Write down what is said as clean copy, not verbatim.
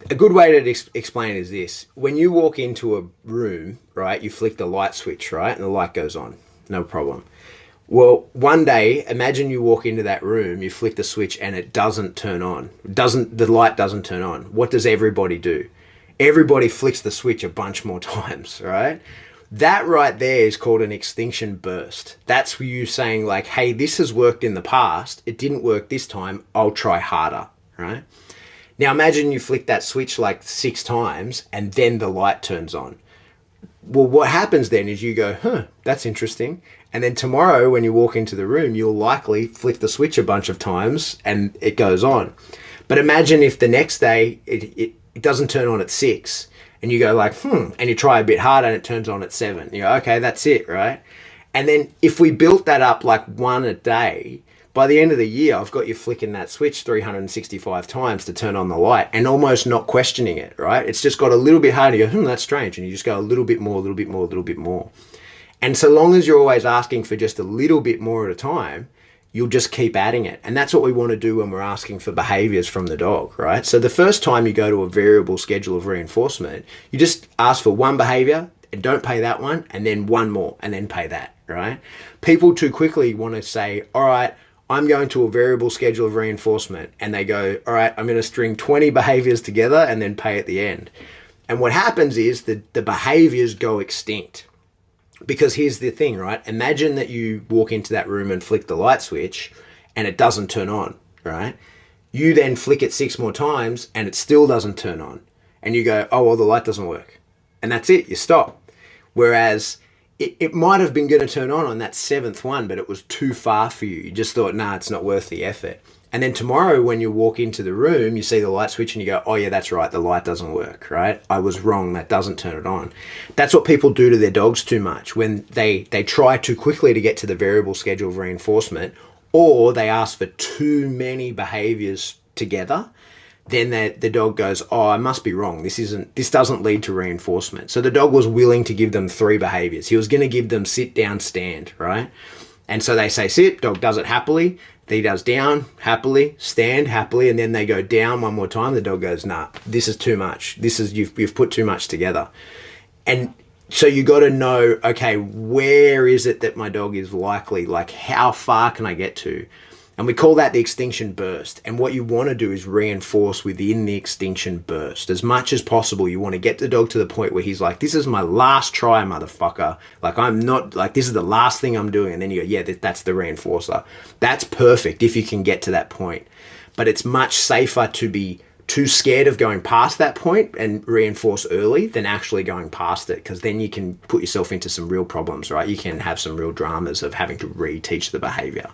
A good way to explain it is this. When you walk into a room, right, you flick the light switch, right, and the light goes on. No problem. Well, one day, imagine you walk into that room, you flick the switch and it doesn't turn on. The light doesn't turn on. What does everybody do? Everybody flicks the switch a bunch more times, right? That right there is called an extinction burst. That's you saying like, hey, this has worked in the past. It didn't work this time. I'll try harder, right? Now imagine you flick that switch like 6 times and then the light turns on. Well, what happens then is you go, that's interesting. And then tomorrow when you walk into the room, you'll likely flick the switch a bunch of times and it goes on. But imagine if the next day it doesn't turn on at 6 and you go like, and you try a bit harder and it turns on at 7. You go, okay, that's it, right? And then if we built that up like one a day, by the end of the year, I've got you flicking that switch 365 times to turn on the light and almost not questioning it, right? It's just got a little bit harder. You go, that's strange. And you just go a little bit more, a little bit more, a little bit more. And so long as you're always asking for just a little bit more at a time, you'll just keep adding it. And that's what we want to do when we're asking for behaviors from the dog, right? So the first time you go to a variable schedule of reinforcement, you just ask for one behavior and don't pay that one, and then one more, and then pay that, right? People too quickly want to say, all right, I'm going to a variable schedule of reinforcement, and they go, all right, I'm going to string 20 behaviors together and then pay at the end. And what happens is that the behaviors go extinct. Because here's the thing, right? Imagine that you walk into that room and flick the light switch and it doesn't turn on, right? You then flick it 6 more times and it still doesn't turn on. And you go, oh, well, the light doesn't work. And that's it, you stop. Whereas it might have been going to turn on that 7th one, but it was too far for you. You just thought, nah, it's not worth the effort. And then tomorrow when you walk into the room, you see the light switch and you go, oh yeah, that's right, the light doesn't work, right? I was wrong, that doesn't turn it on. That's what people do to their dogs too much when they try too quickly to get to the variable schedule of reinforcement, or they ask for too many behaviors together. Then the dog goes, oh, I must be wrong. This doesn't lead to reinforcement. So the dog was willing to give them 3 behaviors. He was going to give them sit, down, stand, right? And so they say sit, dog does it happily. He does down happily, stand happily, and then they go down one more time. The dog goes, nah, this is too much. You've put too much together. And so you got to know, okay, where is it that my dog is likely? Like, how far can I get to? And we call that the extinction burst. And what you want to do is reinforce within the extinction burst. As much as possible, you want to get the dog to the point where he's like, this is my last try, motherfucker. Like, I'm not, like, this is the last thing I'm doing. And then you go, yeah, that's the reinforcer. That's perfect if you can get to that point. But it's much safer to be too scared of going past that point and reinforce early than actually going past it, because then you can put yourself into some real problems, right? You can have some real dramas of having to reteach the behavior.